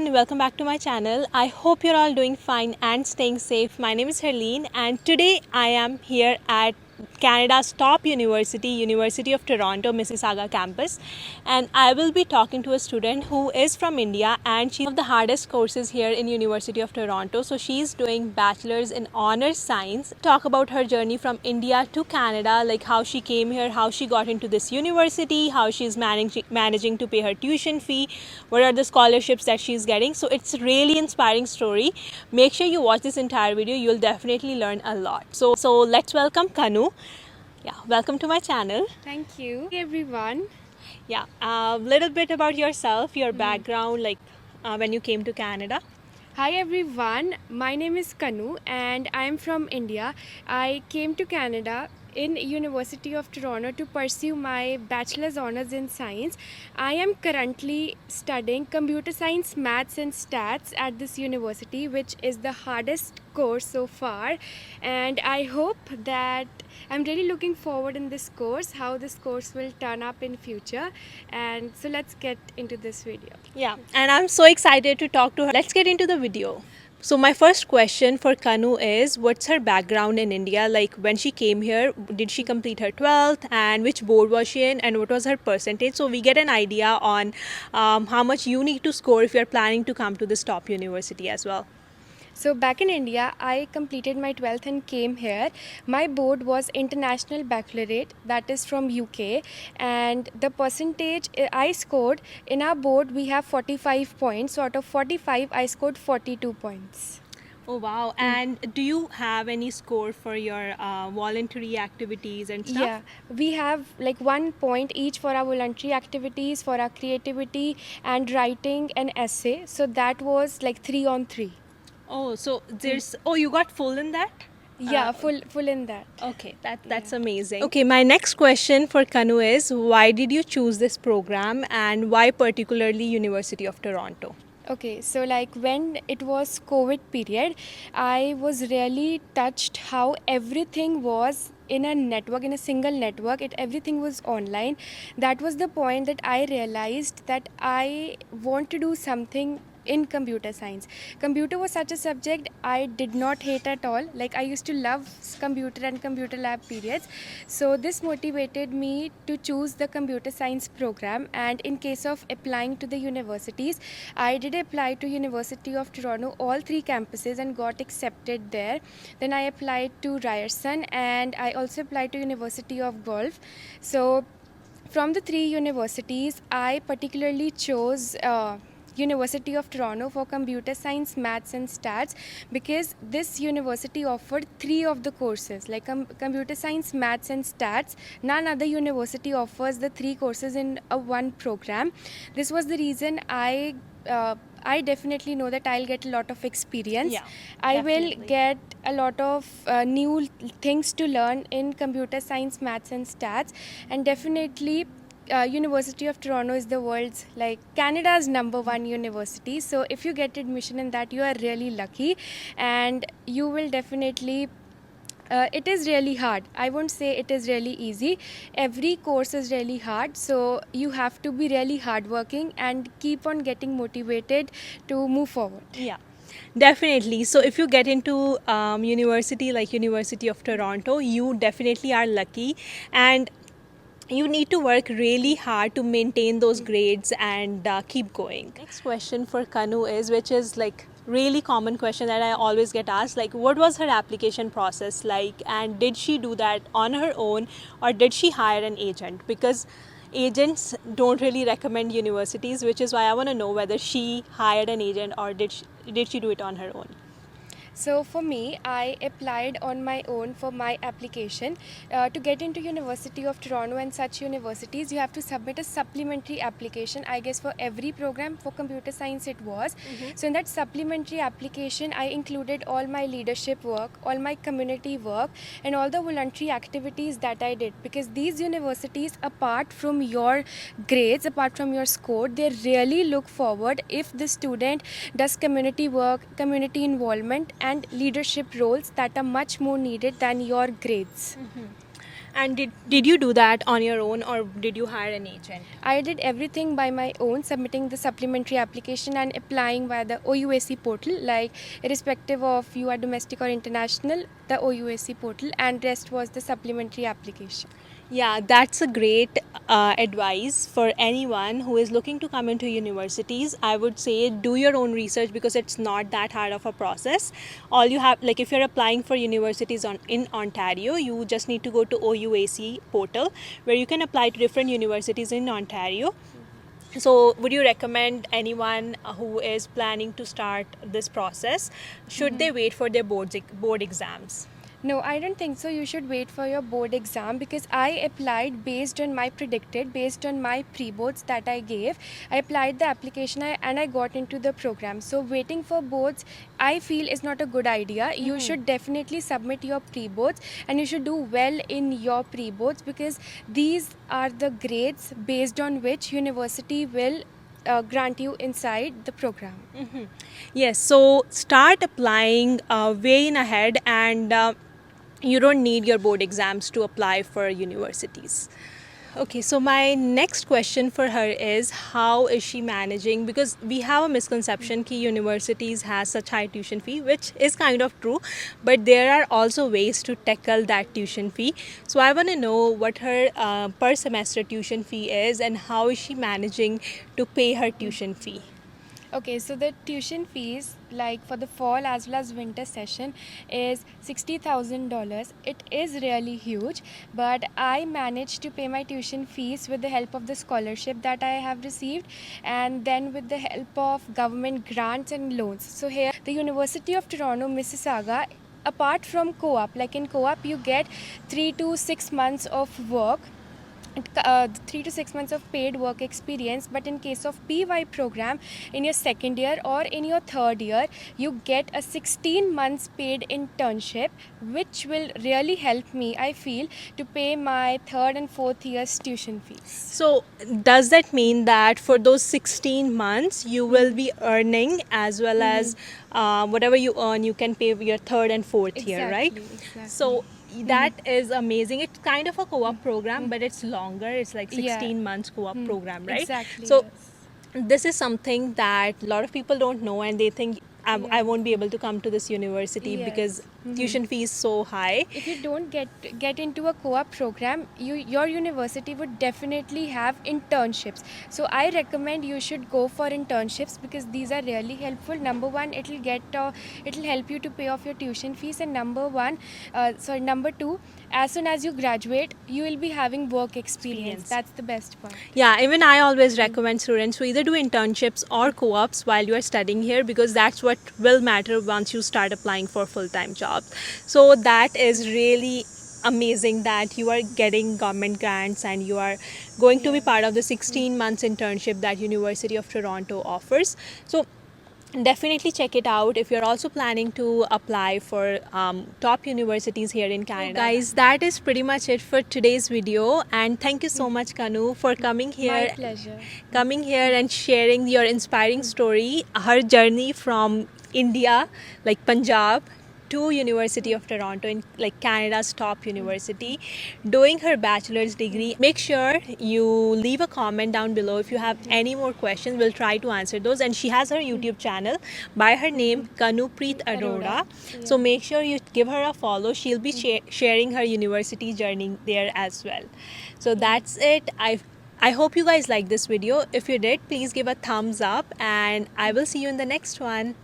everyone, welcome back to my channel. I hope you're all doing fine and staying safe. My name is Harleen and today I am here at Canada's top university, University of Toronto, Mississauga campus, and I will be talking to a student who is from India and she's one of the hardest courses here in University of Toronto. So she's doing bachelor's in honors science. Talk about her journey from India to Canada, like how she came here, how she got into this university, how she's managing to pay her tuition fee, what are the scholarships that she's getting. So it's really inspiring story. Make sure you watch this entire video. You'll definitely learn a lot. So let's welcome Kanu. Yeah, welcome to my channel. Thank you, everyone. Yeah, a little bit about yourself, your background, like when you came to Canada. Hi everyone, my name is Kanu and I am from India. I came to Canada in University of Toronto to pursue my bachelor's honors in science. I am currently studying computer science, maths and stats at this university, which is the hardest course so far, and I hope that I'm really looking forward in this course, how this course will turn up in future. And so let's get into this video. Yeah, and I'm so excited to talk to her. Let's get into the video. So my first question for Kanu is, what's her background in India? Like when she came here, did she complete her 12th and which board was she in and what was her percentage? So we get an idea on how much you need to score if you're planning to come to this top university as well. So back in India, I completed my 12th and came here. My board was International Baccalaureate, that is from UK, and the percentage I scored, in our board we have 45 points, so out of 45 I scored 42 points. Oh wow, and do you have any score for your voluntary activities and stuff? Yeah, we have like 1 point each for our voluntary activities, for our creativity and writing an essay, so that was like 3 on 3. Oh, so there's, oh, you got full in that? Yeah, full in that. Okay, that's amazing. Okay, my next question for Kanu is, why did you choose this program and why particularly University of Toronto? Okay, so like when it was COVID period, I was really touched how everything was in a network, in a single network, everything was online. That was the point that I realized that I want to do something in computer science. Computer was such a subject I did not hate at all. Like I used to love computer and computer lab periods. So this motivated me to choose the computer science program, and in case of applying to the universities, I did apply to University of Toronto, all 3 campuses, and got accepted there. Then I applied to Ryerson and I also applied to University of Guelph. So from the 3 universities, I particularly chose University of Toronto for computer science, maths and stats, because this university offered 3 of the courses, like computer science, maths and stats. None other university offers the 3 courses in one program. This was the reason I definitely know that I'll get a lot of experience. Yeah, I definitely. will get a lot of new things to learn in computer science, maths and stats, and definitely University of Toronto is the world's, like Canada's #1 university. So if you get admission in that, you are really lucky, and you will definitely it is really hard. I won't say it is really easy. Every course is really hard, so you have to be really hardworking and keep on getting motivated to move forward. Yeah. Definitely. So if you get into university like University of Toronto, you definitely are lucky, and you need to work really hard to maintain those grades and keep going. Next question for Kanu is, which is like really common question that I always get asked, like what was her application process like, and did she do that on her own or did she hire an agent? Because agents don't really recommend universities, which is why I want to know whether she hired an agent or did she do it on her own. So for me, I applied on my own for my application. To get into University of Toronto and such universities, you have to submit a supplementary application. I guess for every program, for computer science it was. So in that supplementary application, I included all my leadership work, all my community work, and all the voluntary activities that I did. Because these universities, apart from your grades, apart from your score, they really look forward if the student does community work, community involvement, and leadership roles that are much more needed than your grades. And did you do that on your own or did you hire an agent? I did everything by my own, submitting the supplementary application and applying via the OUAC portal, like irrespective of you are domestic or international, the OUAC portal, and rest was the supplementary application. Yeah, that's a great advice for anyone who is looking to come into universities. I would say do your own research because it's not that hard of a process. All you have, like if you're applying for universities in Ontario, you just need to go to OUAC portal where you can apply to different universities in Ontario. So, would you recommend anyone who is planning to start this process? Should they wait for their board exams? No, I don't think so. You should wait for your board exam because I applied based on my predicted, based on my pre-boards that I gave. I applied the application and I got into the program. So waiting for boards, I feel is not a good idea. You should definitely submit your pre-boards and you should do well in your pre-boards because these are the grades based on which university will grant you inside the program. Yes, so start applying way in ahead, and you don't need your board exams to apply for universities. Okay, so my next question for her is how is she managing, because we have a misconception that universities has such high tuition fee, which is kind of true, but there are also ways to tackle that tuition fee. So I want to know what her per semester tuition fee is and how is she managing to pay her tuition fee. Okay, so the tuition fees, like for the fall as well as winter session, is $60,000. It is really huge, but I managed to pay my tuition fees with the help of the scholarship that I have received, and then with the help of government grants and loans. So here, the University of Toronto, Mississauga, apart from co-op, like in co-op, you get 3 to 6 months of work. 3 to 6 months of paid work experience, but in case of PY program, in your second year or in your third year, you get a 16 months paid internship, which will really help me, I feel, to pay my third and fourth year's tuition fees. So does that mean that for those 16 months you will be earning as well as whatever you earn you can pay your third and fourth year, right? Exactly. So that is amazing. It's kind of a co-op program, but it's longer. It's like 16 months co-op program, right? Exactly. So this is something that a lot of people don't know, and they think I won't be able to come to this university because tuition fee is so high. If you don't get into a co-op program, your university would definitely have internships. So I recommend you should go for internships because these are really helpful. Number one, it'll help you to pay off your tuition fees, and number two, as soon as you graduate, you will be having work experience. That's the best part. Yeah, even I always recommend students to either do internships or co-ops while you are studying here because that's what will matter once you start applying for full-time jobs. So that is really amazing that you are getting government grants and you are going to be part of the 16 months internship that University of Toronto offers. So definitely check it out if you're also planning to apply for top universities here in Canada. Guys, that is pretty much it for today's video, and thank you so much, Kanu, for coming here. My pleasure. Coming here and sharing your inspiring story, her journey from India, like Punjab, to University of Toronto, in like Canada's top university, doing her bachelor's degree. Make sure you leave a comment down below if you have any more questions. We'll try to answer those. And she has her YouTube channel by her name, Kanupreet Arora. So make sure you give her a follow. She'll be sharing her university journey there as well. So that's it. I hope you guys liked this video. If you did, please give a thumbs up, and I will see you in the next one.